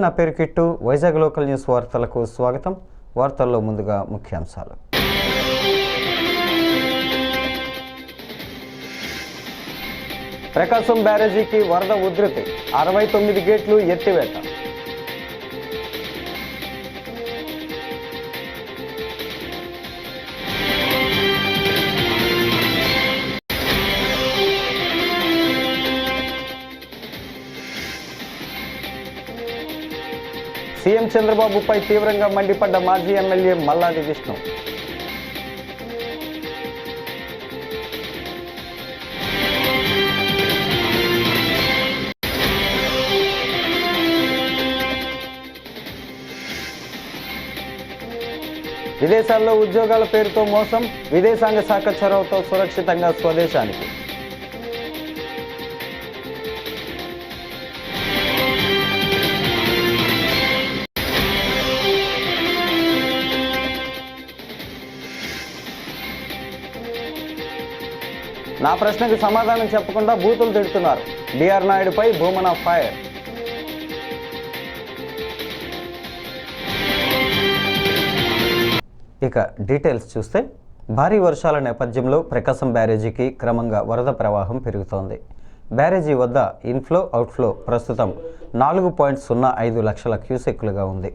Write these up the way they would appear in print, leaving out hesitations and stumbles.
నా పేరు kit. Vizag local news వార్తలకు స్వాగతం. వార్తల్లో ముందుగా ముఖ్యాంశాలు. ప్రకాశం బ్యారేజీకి వరద ఉధృతి, 69 గేట్లు ఎత్తివేత. సీఎం చంద్రబాబుపై తీవ్రంగా మండిపడ్డ మాజీ ఎమ్మెల్యే మల్లాది విష్ణు. విదేశాల్లో ఉద్యోగాల పేరుతో మోసం, విదేశాంగ శాఖ చొరవతో సురక్షితంగా స్వదేశానికి. నా ప్రశ్నకు సమాధానం చెప్పకుండా బూతులు తిడుతున్నారు. డిఆర్ నాయుడుపై భూమన ఫైర్. ఇక డీటెయిల్స్ చూస్తే, భారీ వర్షాల నేపథ్యంలో ప్రకాశం బ్యారేజీకి క్రమంగా వరద ప్రవాహం పెరుగుతోంది. బ్యారేజీ వద్ద ఇన్ఫ్లో అవుట్ఫ్లో ప్రస్తుతం 4.05 లక్షల క్యూసెక్కులుగా ఉంది.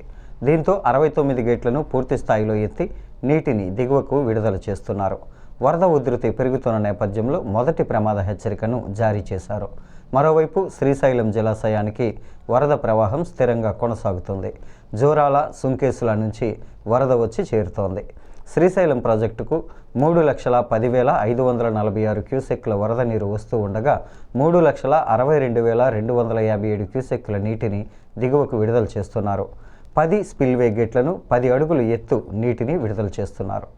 దీంతో 69 గేట్లను పూర్తి స్థాయిలో ఎత్తి నీటిని దిగువకు విడుదల చేస్తున్నారు. వరద ఉధృతి పెరుగుతున్న నేపథ్యంలో మొదటి ప్రమాద హెచ్చరికను జారీ చేశారు. మరోవైపు శ్రీశైలం జలాశయానికి వరద ప్రవాహం స్థిరంగా కొనసాగుతుంది. జోరాల, సుంకేసుల నుంచి వరద వచ్చి చేరుతోంది. శ్రీశైలం ప్రాజెక్టుకు 3,10,546 క్యూసెక్కుల వరద నీరు వస్తూ ఉండగా 3,62,257 క్యూసెక్కుల నీటిని దిగువకు విడుదల చేస్తున్నారు. 10 స్పిల్వే గేట్లను 10 అడుగులు ఎత్తు నీటిని విడుదల చేస్తున్నారు.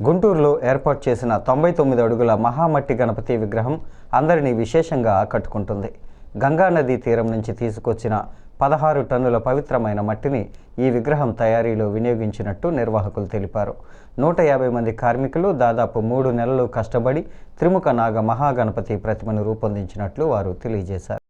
గుంటూరులో ఏర్పాటు చేసిన 99 అడుగుల మహామట్టి గణపతి విగ్రహం అందరినీ విశేషంగా ఆకట్టుకుంటుంది. గంగానదీ తీరం నుంచి తీసుకొచ్చిన 16 టన్నుల పవిత్రమైన మట్టిని ఈ విగ్రహం తయారీలో వినియోగించినట్టు నిర్వాహకులు తెలిపారు. 150 మంది కార్మికులు దాదాపు 3 నెలలు కష్టపడి త్రిముఖ నాగ మహాగణపతి ప్రతిమను రూపొందించినట్లు వారు తెలియజేశారు.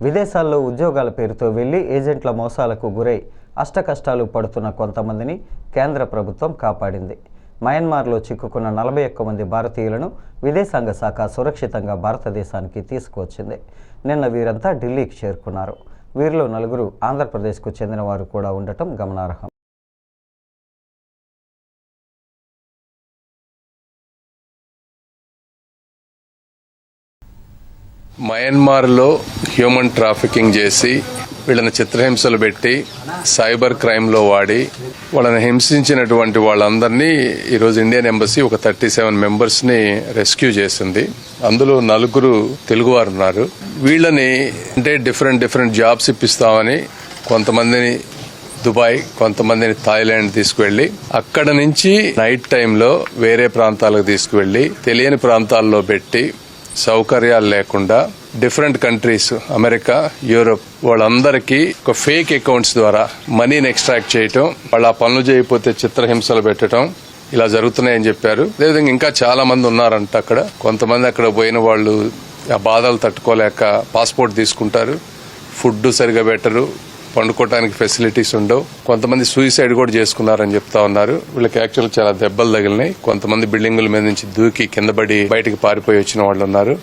విదేశాల్లో ఉద్యోగాల పేరుతో వెళ్లి ఏజెంట్ల మోసాలకు గురై అష్టకష్టాలు పడుతున్న కొంతమందిని కేంద్ర ప్రభుత్వం కాపాడింది. మయన్మార్లో చిక్కుకున్న 41 మంది భారతీయులను విదేశాంగ శాఖ సురక్షితంగా భారతదేశానికి తీసుకువచ్చింది. నిన్న వీరంతా ఢిల్లీకి చేరుకున్నారు. వీరిలో 4 ఆంధ్రప్రదేశ్కు చెందిన వారు కూడా ఉండటం గమనార్హం. మయన్మార్లో హ్యూమన్ ట్రాఫికింగ్ చేసి వీళ్ళని చిత్రహింసలు పెట్టి సైబర్ క్రైమ్లో వాడి వాళ్ళని హింసించినటువంటి వాళ్ళందరినీ ఈరోజు ఇండియన్ ఎంబసీ ఒక 37 మెంబర్స్ని రెస్క్యూ చేసింది. అందులో 4 తెలుగువారు ఉన్నారు. వీళ్ళని అంటే డిఫరెంట్ జాబ్స్ ఇప్పిస్తామని కొంతమందిని దుబాయ్, కొంతమందిని థాయిలాండ్ తీసుకువెళ్లి అక్కడ నుంచి నైట్ టైంలో వేరే ప్రాంతాలకు తీసుకువెళ్లి తెలియని ప్రాంతాల్లో పెట్టి సౌకర్యాలు లేకుండా డిఫరెంట్ కంట్రీస్, అమెరికా, యూరోప్ వాళ్ళందరికీ ఒక ఫేక్ అకౌంట్స్ ద్వారా మనీని ఎక్స్ట్రాక్ట్ చేయటం, వాళ్ళ పనులు చేయకపోతే చిత్రహింసలు పెట్టడం ఇలా జరుగుతున్నాయని చెప్పారు. అదేవిధంగా ఇంకా చాలా మంది ఉన్నారంట అక్కడ. కొంతమంది అక్కడ పోయిన వాళ్ళు ఆ బాధలు తట్టుకోలేక పాస్పోర్ట్ తీసుకుంటారు, ఫుడ్ సరిగా పెట్టరు, పండుకోవడానికి ఫెసిలిటీస్ ఉండవు. కొంతమంది సూసైడ్ కూడా చేసుకున్నారని చెప్తా ఉన్నారు. వీళ్ళకి యాక్చువల్ చాలా దెబ్బలు తగిలినాయి. కొంతమంది బిల్డింగుల మీద నుంచి దూకి కిందపడి బయటికి పారిపోయి వచ్చిన వాళ్ళు ఉన్నారు.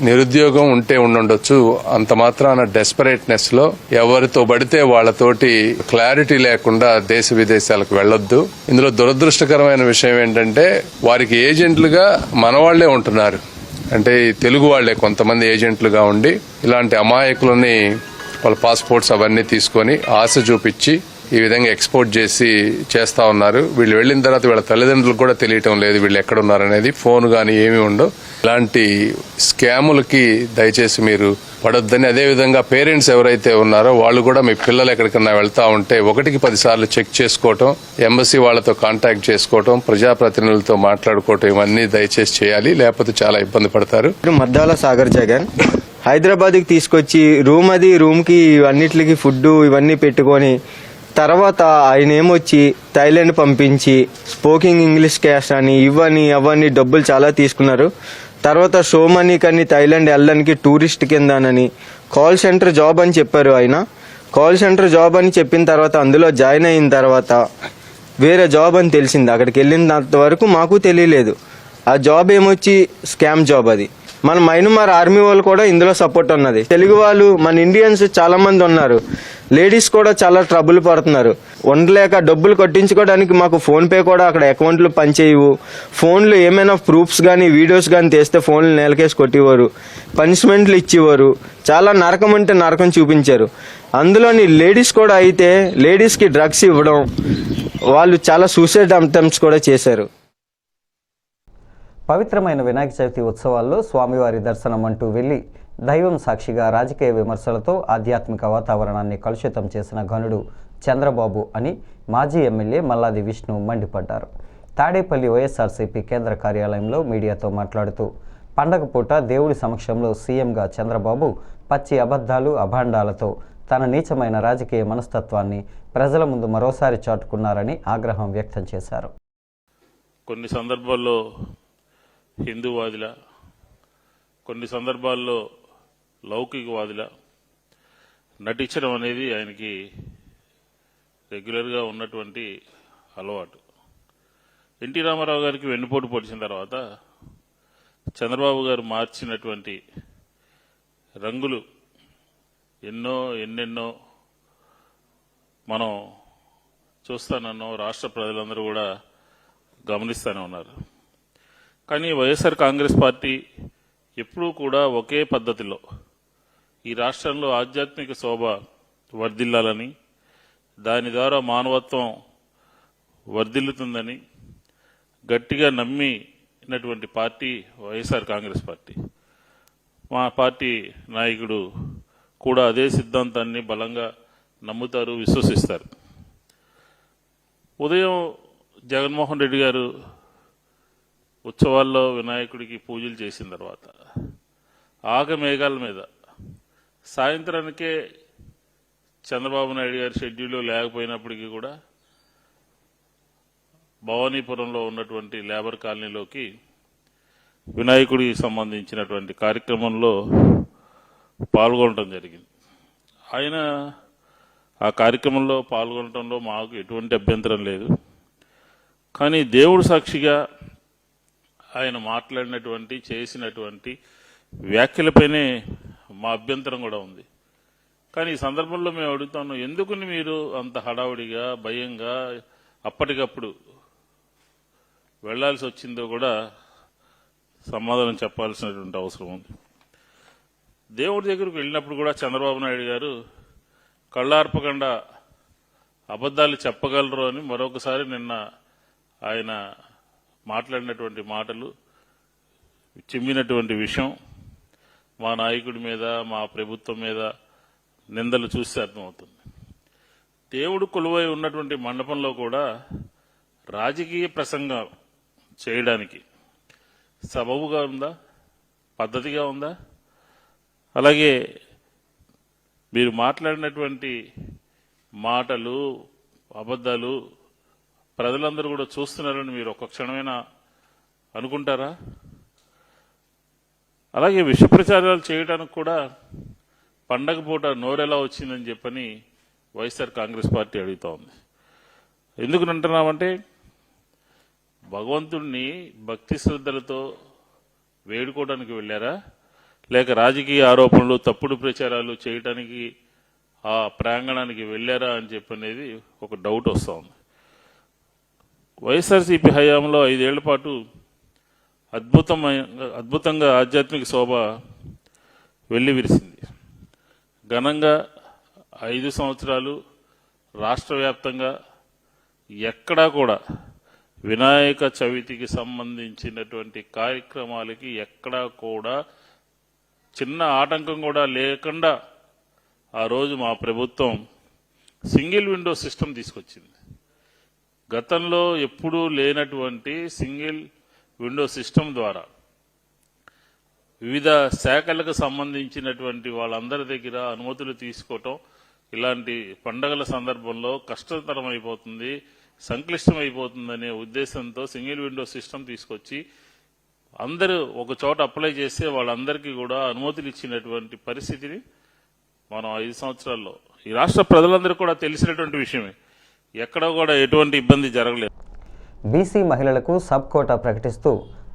నిరుద్యోగం ఉంటే ఉండొచ్చు, అంత మాత్రాన డెస్పరేట్నెస్ లో ఎవరితో పడితే వాళ్ళతోటి క్లారిటీ లేకుండా దేశ విదేశాలకు వెళ్లొద్దు. ఇందులో దురదృష్టకరమైన విషయం ఏంటంటే వారికి ఏజెంట్లుగా మనవాళ్లే ఉంటున్నారు. అంటే తెలుగు వాళ్లే కొంతమంది ఏజెంట్లుగా ఉండి ఇలాంటి అమాయకులని వాళ్ళ పాస్పోర్ట్స్ అవన్నీ తీసుకొని ఆశ చూపించి ఈ విధంగా ఎక్స్పోర్ట్ చేస్తా ఉన్నారు. వీళ్ళు వెళ్లిన తర్వాత వీళ్ళ తల్లిదండ్రులకు కూడా తెలియటం లేదు వీళ్ళు ఎక్కడున్నారనేది. ఫోన్ గానీ ఏమీ ఉండవు. ఇలాంటి స్కాములకి దయచేసి మీరు పడొద్దని, అదేవిధంగా పేరెంట్స్ ఎవరైతే ఉన్నారో వాళ్ళు కూడా మీ పిల్లలు ఎక్కడికన్నా వెళ్తా ఉంటే 1కి 10 సార్లు చెక్ చేసుకోవటం, ఎంబసీ వాళ్ళతో కాంటాక్ట్ చేసుకోవటం, ప్రజాప్రతినిధులతో మాట్లాడుకోవటం ఇవన్నీ దయచేసి చేయాలి. లేకపోతే చాలా ఇబ్బంది పడతారు. మద్దాల సాగర్ జగన్ హైదరాబాద్కి తీసుకొచ్చి రూమ్కి అన్నిటికి ఫుడ్ ఇవన్నీ పెట్టుకొని తర్వాత ఆయన ఏమొచ్చి థాయిలాండ్ పంపించి స్పోకింగ్ ఇంగ్లీష్ క్లాస్ అని ఇవన్నీ అవన్నీ డబ్బులు చాలా తీసుకున్నారు. తర్వాత షో మనీ కానీ థాయిలాండ్ వెళ్ళడానికి టూరిస్ట్ కిందనని కాల్ సెంటర్ జాబ్ అని చెప్పారు. ఆయన కాల్ సెంటర్ జాబ్ అని చెప్పిన తర్వాత అందులో జాయిన్ అయిన తర్వాత వేరే జాబ్ అని తెలిసింది. అక్కడికి వెళ్ళినంత వరకు మాకు తెలియలేదు. ఆ జాబ్ ఏమొచ్చి స్కామ్ జాబ్. అది మన మయన్మార్ ఆర్మీ వాళ్ళు కూడా ఇందులో సపోర్ట్ ఉన్నది. తెలుగు వాళ్ళు, మన ఇండియన్స్ చాలా మంది ఉన్నారు. లేడీస్ కూడా చాలా ట్రబుల్ పడుతున్నారు. ఉండలేక డబ్బులు కట్టించుకోవడానికి మాకు ఫోన్ పే కూడా అక్కడ అకౌంట్లు పనిచేయవు. ఫోన్లు ఏమైనా ప్రూఫ్స్ కానీ వీడియోస్ కానీ తెస్తే ఫోన్లు నేలకేసి కొట్టేవారు, పనిష్మెంట్లు ఇచ్చేవారు. చాలా నరకం అంటే నరకం చూపించారు. అందులోని లేడీస్ కూడా అయితే లేడీస్కి డ్రగ్స్ ఇవ్వడం, వాళ్ళు చాలా సూసైడ్ అటెంప్ట్స్ కూడా చేశారు. పవిత్రమైన వినాయక చవితి ఉత్సవాల్లో స్వామివారి దర్శనం అంటూ వెళ్లి దైవం సాక్షిగా రాజకీయ విమర్శలతో ఆధ్యాత్మిక వాతావరణాన్ని కలుషితం చేసిన ఘనుడు చంద్రబాబు అని మాజీ ఎమ్మెల్యే మల్లాది విష్ణు మండిపడ్డారు. తాడేపల్లి వైఎస్ఆర్సీపీ కేంద్ర కార్యాలయంలో మీడియాతో మాట్లాడుతూ పండగ పూట దేవుడి సమక్షంలో సీఎంగా చంద్రబాబు పచ్చి అబద్ధాలు, అభాండాలతో తన నీచమైన రాజకీయ మనస్తత్వాన్ని ప్రజల ముందు మరోసారి చాటుకున్నారని ఆగ్రహం వ్యక్తం చేశారు. కొన్ని సందర్భాల్లో హిందూవాదిలా, కొన్ని సందర్భాల్లో లౌకికవాదిలా నటించడం అనేది ఆయనకి రెగ్యులర్గా ఉన్నటువంటి అలవాటు. ఎన్టీ రామారావు గారికి వెన్నుపోటు పొడిచిన తర్వాత చంద్రబాబు గారు మార్చినటువంటి రంగులు ఎన్నెన్నో మనం చూస్తానన్నో రాష్ట్ర ప్రజలందరూ కూడా గమనిస్తూనే ఉన్నారు. కానీ వైఎస్ఆర్ కాంగ్రెస్ పార్టీ ఎప్పుడూ కూడా ఒకే పద్ధతిలో ఈ రాష్ట్రంలో ఆధ్యాత్మిక శోభ వర్ధిల్లాలని, దాని ద్వారా మానవత్వం వర్ధిల్లుతుందని గట్టిగా నమ్మినటువంటి పార్టీ వైఎస్ఆర్ కాంగ్రెస్ పార్టీ. మా పార్టీ నాయకుడు కూడా అదే సిద్ధాంతాన్ని బలంగా నమ్ముతారు, విశ్వసిస్తారు. ఉదయం జగన్మోహన్ రెడ్డి గారు ఉత్సవాల్లో వినాయకుడికి పూజలు చేసిన తర్వాత ఆగమేఘాల మీద సాయంత్రానికే చంద్రబాబు నాయుడు గారి షెడ్యూల్లో లేకపోయినప్పటికీ కూడా భవానీపురంలో ఉన్నటువంటి లేబర్ కాలనీలోకి వినాయకుడికి సంబంధించినటువంటి కార్యక్రమంలో పాల్గొనడం జరిగింది. ఆయన ఆ కార్యక్రమంలో పాల్గొనడంలో మాకు ఎటువంటి అభ్యంతరం లేదు. కానీ దేవుడు సాక్షిగా ఆయన మాట్లాడినటువంటి చేసినటువంటి వ్యాఖ్యలపైనే మా అభ్యంతరం కూడా ఉంది. కానీ ఈ సందర్భంలో మేము అడుగుతాను, ఎందుకని మీరు అంత హడావుడిగా భయంగా అప్పటికప్పుడు వెళ్లాల్సి వచ్చిందో కూడా సమాధానం చెప్పాల్సినటువంటి అవసరం ఉంది. దేవుడి దగ్గరకు వెళ్ళినప్పుడు కూడా చంద్రబాబు నాయుడు గారు కళ్ళార్పకుండా అబద్ధాలు చెప్పగలరు అని మరొకసారి నిన్న ఆయన మాట్లాడినటువంటి మాటలు, చిమ్మినటువంటి విషయం మా నాయకుడి మీద మా ప్రభుత్వం మీద నిందలు చూస్తే అర్థమవుతుంది. దేవుడు కొలువై ఉన్నటువంటి మండపంలో కూడా రాజకీయ ప్రసంగం చేయడానికి సబబుగా ఉందా, పద్ధతిగా ఉందా? అలాగే మీరు మాట్లాడినటువంటి మాటలు అబద్ధాలు ప్రజలందరూ కూడా చూస్తున్నారని మీరు ఒక్క క్షణమైనా అనుకుంటారా? అలాగే విష ప్రచారాలు చేయడానికి కూడా పండగ పూట నోరెలా వచ్చిందని చెప్పని వైఎస్ఆర్ కాంగ్రెస్ పార్టీ అడుగుతా ఉంది. ఎందుకు అంటున్నామంటే, భగవంతుణ్ణి భక్తి శ్రద్ధలతో వేడుకోవడానికి వెళ్ళారా, లేక రాజకీయ ఆరోపణలు తప్పుడు ప్రచారాలు చేయడానికి ఆ ప్రాంగణానికి వెళ్ళారా అని చెప్పనేది ఒక డౌట్ వస్తూ ఉంది. వైఎస్ఆర్సీపీ హయాంలో 5 ఏళ్ల పాటు అద్భుతంగా ఆధ్యాత్మిక శోభ వెళ్లి విరిసింది. ఘనంగా 5 సంవత్సరాలు రాష్ట్ర వ్యాప్తంగా ఎక్కడా కూడా వినాయక చవితికి సంబంధించినటువంటి కార్యక్రమాలకి ఎక్కడా కూడా చిన్న ఆటంకం కూడా లేకుండా ఆ రోజు మా ప్రభుత్వం సింగిల్ విండో సిస్టమ్ తీసుకొచ్చింది. గతంలో ఎప్పుడూ లేనటువంటి సింగిల్ విండో సిస్టమ్ ద్వారా వివిధ శాఖలకు సంబంధించినటువంటి వాళ్ళందరి దగ్గర అనుమతులు తీసుకోవటం ఇలాంటి పండగల సందర్భంలో కష్టతరం అయిపోతుంది, సంక్లిష్టమైపోతుందనే ఉద్దేశంతో సింగిల్ విండో సిస్టమ్ తీసుకొచ్చి అందరూ ఒక చోట అప్లై చేస్తే వాళ్ళందరికీ కూడా అనుమతులు ఇచ్చినటువంటి పరిస్థితిని మనం 5 సంవత్సరాల్లో ఈ రాష్ట్ర ప్రజలందరూ కూడా తెలిసినటువంటి విషయమే. ఎక్కడ కూడా ఎటువంటి ఇబ్బంది జరగలేదు. బీసీ మహిళలకు సబ్ కోటా ప్రకటిస్తూ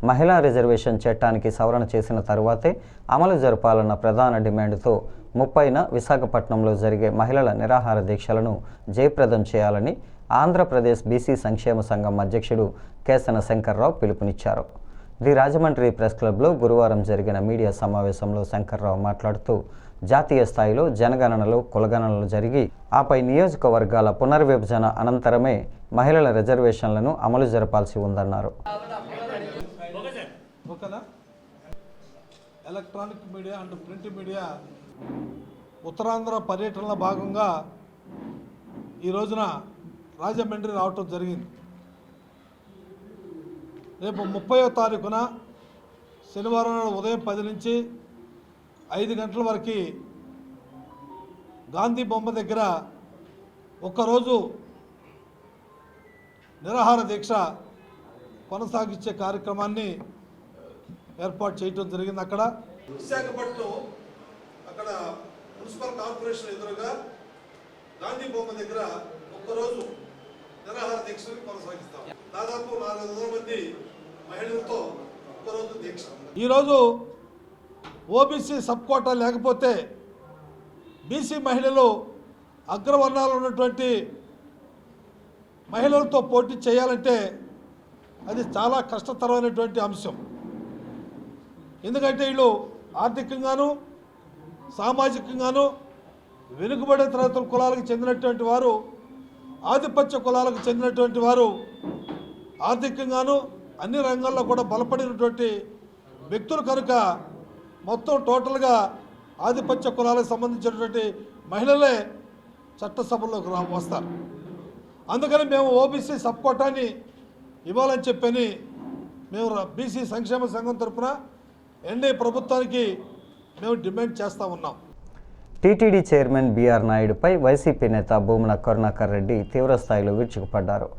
మహిళా రిజర్వేషన్ చట్టానికి సవరణ చేసిన తరువాతే అమలు జరపాలన్న ప్రధాన డిమాండ్తో 30న విశాఖపట్నంలో జరిగే మహిళల నిరాహార దీక్షలను జయప్రదం చేయాలని ఆంధ్రప్రదేశ్ బీసీ సంక్షేమ సంఘం అధ్యక్షుడు కేసన శంకర్రావు పిలుపునిచ్చారు. ది రాజమండ్రి ప్రెస్ క్లబ్లో గురువారం జరిగిన మీడియా సమావేశంలో శంకర్రావు మాట్లాడుతూ, జాతీయ స్థాయిలో జనగణనలు కులగణనలు జరిగి ఆపై నియోజకవర్గాల పునర్విభజన అనంతరమే మహిళల రిజర్వేషన్లను అమలు జరపాల్సి ఉందన్నారు. Electronic media and print media Uttarandhra పర్యటనలో భాగంగా ఈ రోజున రాజమండ్రి రావటం జరిగింది. రేపు 30వ తారీఖున శనివారం నాడు ఉదయం 10 నుంచి 5 గంటల వరకు గాంధీ బొమ్మ దగ్గర ఒక్కరోజు నిరాహార దీక్ష కొనసాగించే కార్యక్రమాన్ని ఏర్పాటు చేయడం జరిగింది. అక్కడ విశాఖపట్నం అక్కడ మున్సిపల్ కార్పొరేషన్ ఎదురుగా గాంధీ బొమ్మ దగ్గర ఒక్కరోజు నిరాహార దీక్షని కొనసాగిస్తాం. దాదాపు 400 మంది మహిళలతో ఒక్కరోజు దీక్ష. ఈరోజు ఓబీసీ సబ్ కోటా లేకపోతే బీసీ మహిళలు అగ్రవర్ణాలు ఉన్నటువంటి మహిళలతో పోటీ చేయాలంటే అది చాలా కష్టతరమైనటువంటి అంశం. ఎందుకంటే వీళ్ళు ఆర్థికంగాను సామాజికంగాను వెనుకబడే తరగతుల కులాలకు చెందినటువంటి వారు, ఆధిపత్య కులాలకు చెందినటువంటి వారు ఆర్థికంగాను అన్ని రంగాల్లో కూడా బలపడినటువంటి వ్యక్తులు కనుక మొత్తం టోటల్గా ఆధిపత్య కులాలకు సంబంధించినటువంటి మహిళలే చట్టసభల్లోకి వస్తారు. అందుకని మేము ఓబీసీ సబ్ కోటాని ఇవ్వాలని చెప్పని మేము బీసీ సంక్షేమ సంఘం తరఫున ఎన్డీఏ ప్రభుత్వానికి మేము డిమాండ్ చేస్తూ ఉన్నాం. టీటీడీ చైర్మన్ బీఆర్ నాయుడుపై వైసీపీ నేత భూమన కరుణాకర్ రెడ్డి తీవ్రస్థాయిలో విరుచుకుపడ్డారు.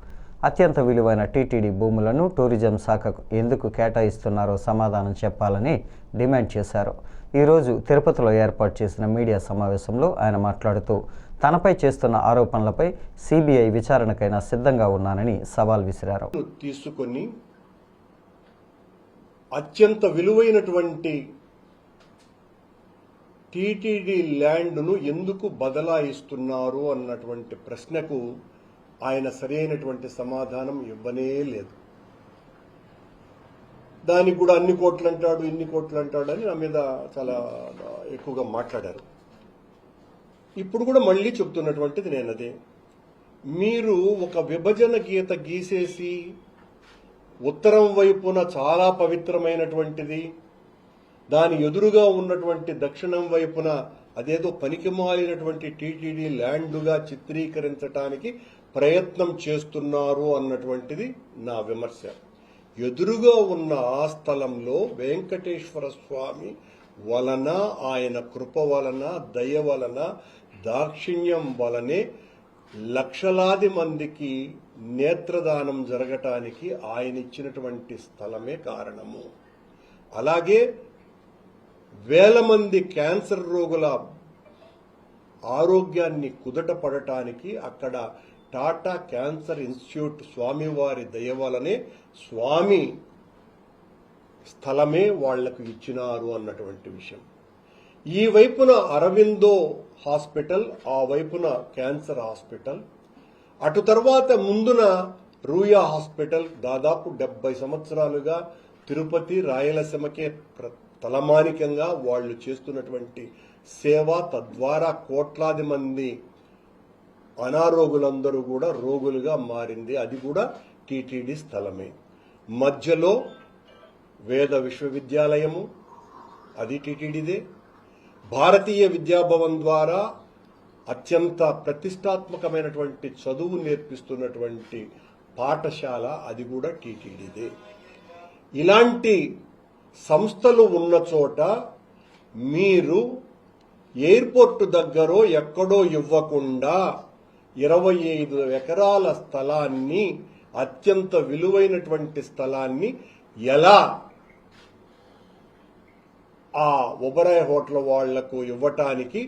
అత్యంత విలువైన టీటీడీ భూములను టూరిజం శాఖకు ఎందుకు కేటాయిస్తున్నారో సమాధానం చెప్పాలని డిమాండ్ చేశారు. ఈరోజు తిరుపతిలో ఏర్పాటు చేసిన మీడియా సమావేశంలో ఆయన మాట్లాడుతూ తనపై చేస్తున్న ఆరోపణలపై సిబిఐ విచారణకైనా సిద్ధంగా ఉన్నానని సవాల్ విసిరారు. తీసుకొని అత్యంత విలువైనటువంటి టీటీడీ ల్యాండ్ను ఎందుకు బదలాయిస్తున్నారు అన్నటువంటి ప్రశ్నకు ఆయన సరైనటువంటి సమాధానం ఇవ్వనే లేదు. దానికి కూడా అన్ని కోట్లు అంటాడు, ఇన్ని కోట్లు అంటాడు అని నా మీద చాలా ఎక్కువగా మాట్లాడారు. ఇప్పుడు కూడా మళ్ళీ చెప్తున్నటువంటిది నేను అదే, మీరు ఒక విభజన గీత గీసేసి ఉత్తరం వైపున చాలా పవిత్రమైనటువంటిది, దాని ఎదురుగా ఉన్నటువంటి దక్షిణం వైపున అదేదో పనికిమాలినటువంటి టీటీడీ ల్యాండ్గా చిత్రీకరించడానికి ప్రయత్నం చేస్తున్నారు అన్నటువంటిది నా విమర్శ. ఎదురుగా ఉన్న ఆ స్థలంలో వెంకటేశ్వర స్వామి వలన, ఆయన కృప వలన, దయ వలన, దాక్షిణ్యం వలనే లక్షలాది మందికి నేత్రదానం జరగటానికి ఆయన ఇచ్చినటువంటి స్థలమే కారణము. అలాగే వేల మంది క్యాన్సర్ రోగుల ఆరోగ్యాన్ని కుదట పడటానికి అక్కడ టాటా క్యాన్సర్ ఇన్స్టిట్యూట్ స్వామివారి దయ వలనే స్వామి స్థలమే వాళ్లకు ఇచ్చినారు అన్నటువంటి విషయం. ఈ వైపున అరవిందో హాస్పిటల్, ఆ వైపున క్యాన్సర్ హాస్పిటల్, అటు తర్వాత ముందున రూయా హాస్పిటల్. దాదాపు 70 సంవత్సరాలుగా తిరుపతి రాయలసీమకే తలమానికంగా వాళ్ళు చేస్తున్నటువంటి సేవ, తద్వారా కోట్లాది మంది అనారోగులందరూ కూడా రోగులుగా మారింది. అది కూడా టీటీడీ స్థలమే. మధ్యలో వేద విశ్వవిద్యాలయము, అది టీటీడీదే. భారతీయ విద్యాభవన్ ద్వారా అత్యంత ప్రతిష్టాత్మకమైనటువంటి చదువు నేర్పిస్తున్నటువంటి పాఠశాల, అది కూడా టీటీడీదే. ఇలాంటి సంస్థలు ఉన్న చోట మీరు ఎయిర్పోర్టు దగ్గరో ఎక్కడో ఇవ్వకుండా 25 ఎకరాల స్థలాన్ని, అత్యంత విలువైనటువంటి స్థలాన్ని ఎలా ఆ ఒబరాయ్ హోటల్ వాళ్లకు ఇవ్వటానికి,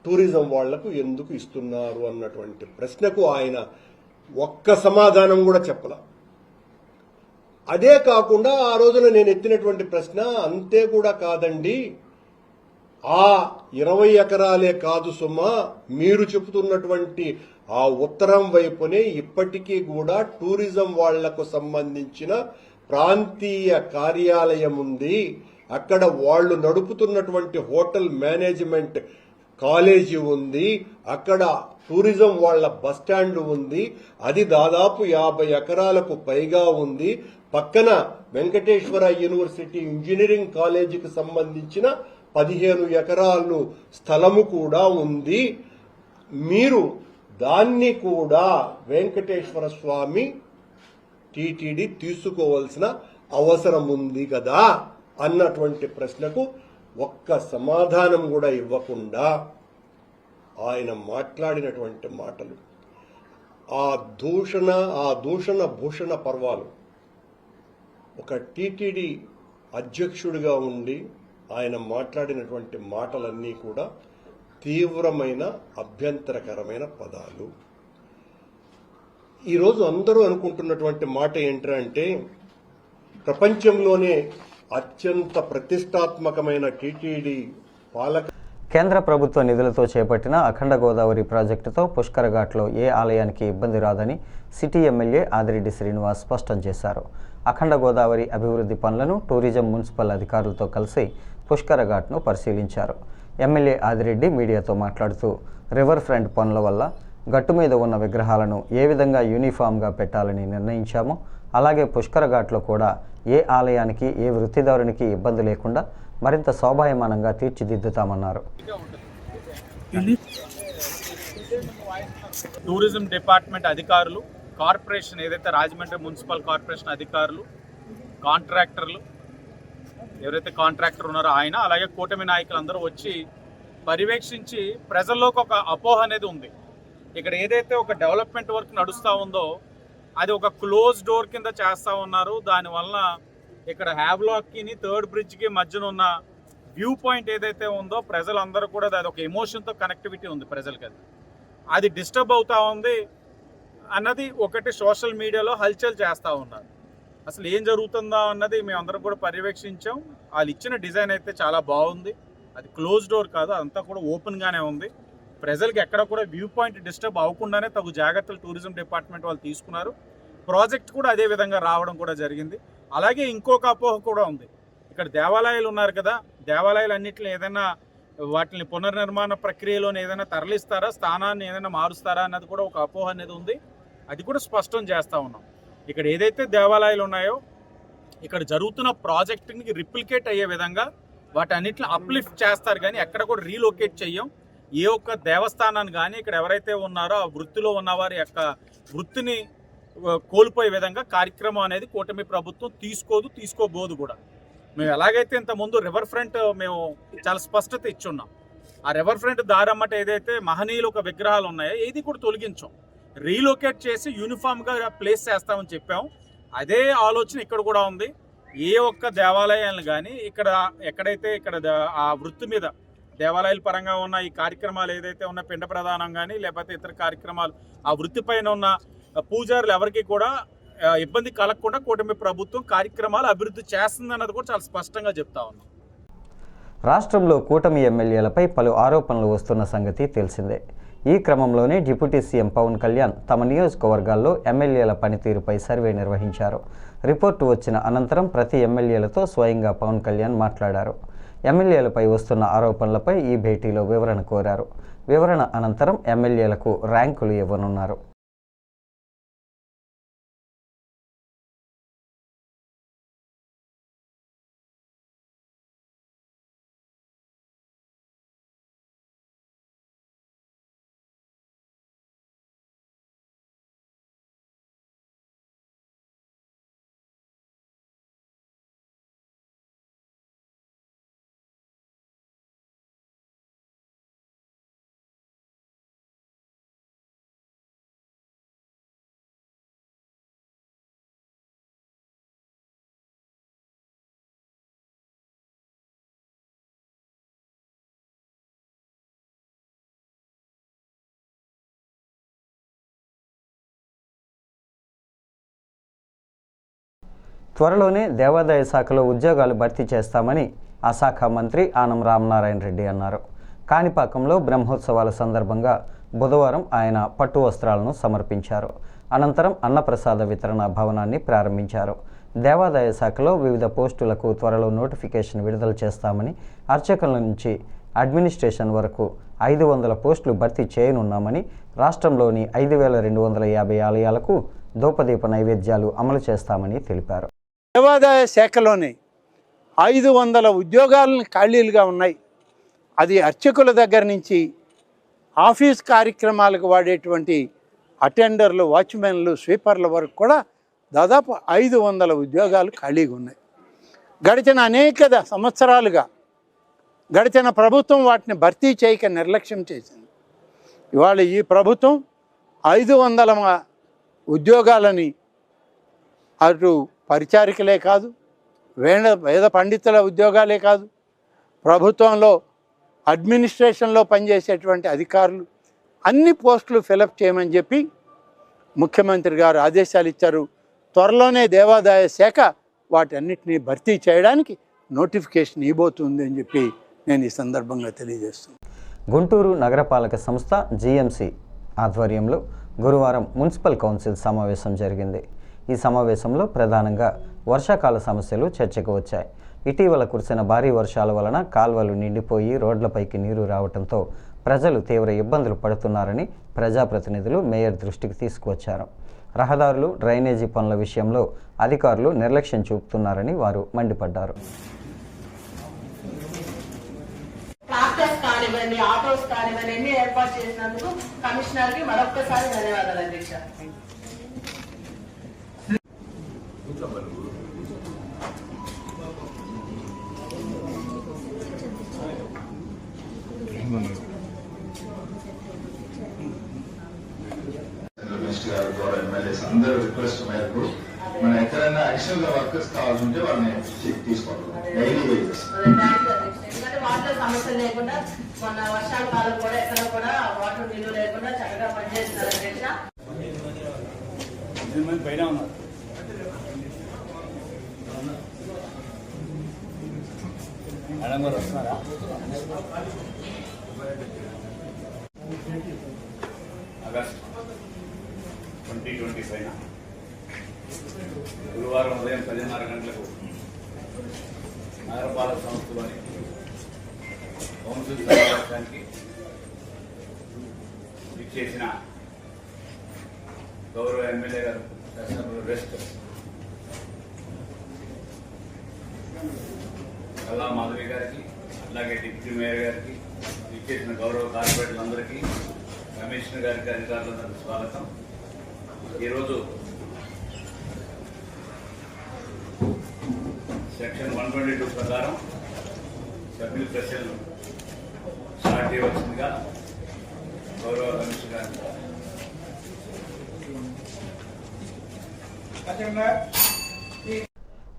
టూరిజం వాళ్లకు ఎందుకు ఇస్తున్నారు అన్నటువంటి ప్రశ్నకు ఆయన ఒక్క సమాధానం కూడా చెప్పల. అదే కాకుండా ఆ రోజున నేను ఎత్తినటువంటి ప్రశ్న, అంతే కూడా కాదండి, ఆ 20 ఎకరాలే కాదు సుమా, మీరు చెబుతున్నటువంటి ఆ ఉత్తరం వైపునే ఇప్పటికీ కూడా టూరిజం వాళ్లకు సంబంధించిన ప్రాంతీయ కార్యాలయం ఉంది. అక్కడ వాళ్ళు నడుపుతున్నటువంటి హోటల్ మేనేజ్మెంట్ కాలేజీ ఉంది. అక్కడ టూరిజం వాళ్ల బస్టాండ్ ఉంది. అది దాదాపు 50 ఎకరాలకు పైగా ఉంది. పక్కన వెంకటేశ్వర యూనివర్సిటీ ఇంజనీరింగ్ కాలేజీకి సంబంధించిన 15 ఎకరాలు స్థలము కూడా ఉంది. మీరు దాన్ని కూడా వెంకటేశ్వర స్వామి టీటీడీ తీసుకోవాల్సిన అవసరం ఉంది కదా అన్నటువంటి ప్రశ్నకు ఒక్క సమాధానం కూడా ఇవ్వకుండా ఆయన మాట్లాడినటువంటి మాటలు, ఆ దూషణ భూషణ పర్వాలు, ఒక టీటీడీ అధ్యక్షుడిగా ఉండి ఆయన మాట్లాడినటువంటి మాటలన్నీ కూడా తీవ్రమైన అభ్యంతరకరమైన పదాలు. ఈరోజు అందరూ అనుకుంటున్నటువంటి మాట ఏంటంటే, ప్రపంచంలోనే అత్యంత ప్రతిష్టాత్మకమైన టీటీడీ పాలక కేంద్ర ప్రభుత్వ నిధులతో చేపట్టిన అఖండ గోదావరి ప్రాజెక్టుతో పుష్కరఘాట్లో ఏ ఆలయానికి ఇబ్బంది రాదని సిటీ ఎమ్మెల్యే ఆదిరెడ్డి శ్రీనివాస్ స్పష్టం చేశారు. అఖండ గోదావరి అభివృద్ధి పనులను టూరిజం మున్సిపల్ అధికారులతో కలిసి పుష్కరఘాట్ను పరిశీలించారు. ఎమ్మెల్యే ఆదిరెడ్డి మీడియాతో మాట్లాడుతూ రివర్ ఫ్రంట్ పనుల వల్ల గట్టు మీద ఉన్న విగ్రహాలను ఏ విధంగా యూనిఫామ్గా పెట్టాలని నిర్ణయించామో అలాగే పుష్కరఘాట్లో కూడా ఏ ఆలయానికి ఏ వృత్తిదారునికి ఇబ్బంది లేకుండా మరింత శోభాయమానంగా తీర్చిదిద్దుతామన్నారు. టూరిజం డిపార్ట్మెంట్ అధికారులు, కార్పొరేషన్ ఏదైతే రాజమండ్రి మున్సిపల్ కార్పొరేషన్ అధికారులు, కాంట్రాక్టర్లు ఎవరైతే కాంట్రాక్టర్ ఉన్నారో ఆయన, అలాగే కూటమి నాయకులు అందరూ వచ్చి పర్యవేక్షించి ప్రజల్లోకి ఒక అపోహ అనేది ఉంది. ఇక్కడ ఏదైతే ఒక డెవలప్మెంట్ వర్క్ నడుస్తూ ఉందో అది ఒక క్లోజ్ డోర్ కింద చేస్తూ ఉన్నారు. దానివల్ల ఇక్కడ హ్యావ్లాక్కి 3rd బ్రిడ్జ్కి మధ్యన ఉన్న వ్యూ పాయింట్ ఏదైతే ఉందో ప్రజలందరూ కూడా అది ఒక ఎమోషన్తో కనెక్టివిటీ ఉంది ప్రజలకి, అది డిస్టర్బ్ అవుతా ఉంది అన్నది ఒకటి సోషల్ మీడియాలో హల్చల్ చేస్తూ ఉన్నారు. అసలు ఏం జరుగుతుందా అన్నది మేమందరం కూడా పర్యవేక్షించాం. వాళ్ళు ఇచ్చిన డిజైన్ అయితే చాలా బాగుంది, అది క్లోజ్ డోర్ కాదు, అదంతా కూడా ఓపెన్గానే ఉంది. ప్రజలకు ఎక్కడ కూడా వ్యూ పాయింట్ డిస్టర్బ్ అవ్వకుండానే తగు జాగ్రత్తలు టూరిజం డిపార్ట్మెంట్ వాళ్ళు తీసుకున్నారు. ప్రాజెక్ట్ కూడా అదే విధంగా రావడం కూడా జరిగింది. అలాగే ఇంకొక అపోహ కూడా ఉంది, ఇక్కడ దేవాలయాలు ఉన్నారు కదా, దేవాలయాలు అన్నింటిలో ఏదైనా వాటిని పునర్నిర్మాణ ప్రక్రియలోనే ఏదైనా తరలిస్తారా, స్థానాన్ని ఏదైనా మారుస్తారా అన్నది కూడా ఒక అపోహ అనేది ఉంది. అది కూడా స్పష్టం చేస్తూ ఉన్నాం. ఇక్కడ ఏదైతే దేవాలయాలు ఉన్నాయో ఇక్కడ జరుగుతున్న ప్రాజెక్ట్కి రిప్లికేట్ అయ్యే విధంగా వాటన్నిటిని అప్లిఫ్ట్ చేస్తారు, కానీ ఎక్కడ కూడా రీలొకేట్ చెయ్యం. ఏ ఒక్క దేవస్థానాన్ని కానీ ఇక్కడ ఎవరైతే ఉన్నారో ఆ వృత్తిలో ఉన్నవారి యొక్క వృత్తిని కోల్పోయే విధంగా కార్యక్రమం అనేది కూటమి ప్రభుత్వం తీసుకోబోదు కూడా. మేము ఎలాగైతే ఇంతకుముందు రివర్ ఫ్రంట్ మేము చాలా స్పష్టత ఇచ్చున్నాం, ఆ రివర్ ఫ్రంట్ దారమ్మట ఏదైతే మహనీయులు ఒక విగ్రహాలు ఉన్నాయో ఏది కూడా తొలగించాం, రీలొకేట్ చేసి యూనిఫామ్గా ప్లేస్ చేస్తామని చెప్పాం. అదే ఆలోచన ఇక్కడ కూడా ఉంది. ఏ ఒక్క దేవాలయాలను కానీ ఎక్కడైతే ఆ వృత్తి మీద దేవాలయాల పరంగా ఉన్న ఈ కార్యక్రమాలు ఏదైతే ఉన్న పిండ ప్రదానం కానీ లేకపోతే ఇతర కార్యక్రమాలు ఆ వృత్తి పైన ఉన్న పూజారులు ఎవరికి కూడా ఇబ్బంది కలగకుండా కూటమి ప్రభుత్వం కార్యక్రమాలు అభివృద్ధి చేస్తుందన్నది కూడా చాలా స్పష్టంగా చెప్తా ఉన్నాం. రాష్ట్రంలో కూటమి ఎమ్మెల్యేలపై పలు ఆరోపణలు వస్తున్న సంగతి తెలిసిందే. ఈ క్రమంలోనే డిప్యూటీ సీఎం పవన్ కళ్యాణ్ తమ నియోజకవర్గాల్లో ఎమ్మెల్యేల పనితీరుపై సర్వే నిర్వహించారు. రిపోర్టు వచ్చిన అనంతరం ప్రతి ఎమ్మెల్యేలతో స్వయంగా పవన్ కళ్యాణ్ మాట్లాడారు. ఎమ్మెల్యేలపై వస్తున్న ఆరోపణలపై ఈ భేటీలో వివరణ కోరారు. వివరణ అనంతరం ఎమ్మెల్యేలకు ర్యాంకులు ఇవ్వనున్నారు. త్వరలోనే దేవాదాయ శాఖలో ఉద్యోగాలు భర్తీ చేస్తామని ఆ శాఖ మంత్రి ఆనం రామనారాయణ రెడ్డి అన్నారు. కాణిపాకంలో బ్రహ్మోత్సవాల సందర్భంగా బుధవారం ఆయన పట్టు వస్త్రాలను సమర్పించారు. అనంతరం అన్నప్రసాద వితరణ భవనాన్ని ప్రారంభించారు. దేవాదాయ శాఖలో వివిధ పోస్టులకు త్వరలో నోటిఫికేషన్ విడుదల చేస్తామని, అర్చకుల నుంచి అడ్మినిస్ట్రేషన్ వరకు 500 పోస్టులు భర్తీ చేయనున్నామని, రాష్ట్రంలోని 5250 ఆలయాలకు ధూపదీప నైవేద్యాలు అమలు చేస్తామని తెలిపారు. దేవాదాయ శాఖలోనే 500 ఉద్యోగాలను ఖాళీలుగా ఉన్నాయి. అది అర్చకుల దగ్గర నుంచి ఆఫీస్ కార్యక్రమాలకు వాడేటువంటి అటెండర్లు, వాచ్మెన్లు, స్వీపర్ల వరకు కూడా దాదాపు 500 ఉద్యోగాలు ఖాళీగా ఉన్నాయి. గడిచిన అనేక సంవత్సరాలుగా గడిచిన ప్రభుత్వం వాటిని భర్తీ చేయక నిర్లక్ష్యం చేసింది. ఇవాళ ఈ ప్రభుత్వం 500 ఉద్యోగాలని అటు పరిచారికలే కాదు, వేద పండితుల ఉద్యోగాలే కాదు, ప్రభుత్వంలో అడ్మినిస్ట్రేషన్లో పనిచేసేటువంటి అధికారులు అన్ని పోస్టులు ఫిలప్ చేయమని చెప్పి ముఖ్యమంత్రి గారు ఆదేశాలు ఇచ్చారు. త్వరలోనే దేవాదాయ శాఖ వాటన్నిటినీ భర్తీ చేయడానికి నోటిఫికేషన్ ఇవ్వబోతుంది అని చెప్పి నేను ఈ సందర్భంగా తెలియజేస్తున్నాను. గుంటూరు నగరపాలక సంస్థ జీఎంసీ ఆధ్వర్యంలో గురువారం మున్సిపల్ కౌన్సిల్ సమావేశం జరిగింది. ఈ సమావేశంలో ప్రధానంగా వర్షాకాల సమస్యలు చర్చకు వచ్చాయి. ఇటీవల కురిసిన భారీ వర్షాల వలన కాల్వలు నిండిపోయి రోడ్లపైకి నీరు రావడంతో ప్రజలు తీవ్ర ఇబ్బందులు పడుతున్నారని ప్రజాప్రతినిధులు మేయర్ దృష్టికి తీసుకువచ్చారు. రహదారులు, డ్రైనేజీ పనుల విషయంలో అధికారులు నిర్లక్ష్యం చూపుతున్నారని వారు మండిపడ్డారు. ట్రాక్టర్స్ కానివ్వండి, ఆటోస్ కానివ్వండి అన్ని ఏర్పాటు చేసినందుకు కమిషనర్ కి మరొక్కసారి ధన్యవాదాలు అధ్యక్ష. అందరూ రిక్వెస్ట్ మేరకు మనం ఎక్కడైనా అడిషనల్ గా వర్కర్స్ కావాల్సి ఉంటే వాళ్ళని తీసుకోవాలి. డైలీ వేజెస్ వాటర్ సమస్యలు లేకుండా మొన్న వర్షాల కాలం కూడా ఎక్కడ కూడా వాటర్ నిల్వ లేకుండా చక్కగా పనిచేస్తున్నారు అధ్యక్ష. పైన ఉన్నారు. మేడం గారు వస్తున్నారా? ఆగస్టు 2025 గురువారం ఉదయం 10:30 గంటలకు నగరపాలక సంస్థలోని కౌన్సిల్ సమావేశానికి విచ్చేసిన గౌరవ ఎమ్మెల్యే గారు శాసనసభ్యులు వెస్ట్ కల్లా మాధవి గారికి, అలాగే డిప్యూటీ మేయర్ గారికి, విచ్చేసిన గౌరవ కార్పొరేటర్లందరికీ, కమిషనర్ గారికి, అధికారులందరికీ స్వాగతం. ఈరోజు సెక్షన్ 122 ప్రకారం సభ్యుల ప్రశ్నలు స్టార్ట్ చేయవలసిందిగా గౌరవ కమిషనర్ గారికి.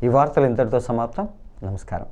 ఈ వార్తలు ఇంతటితో సమాప్తం. నమస్కారం.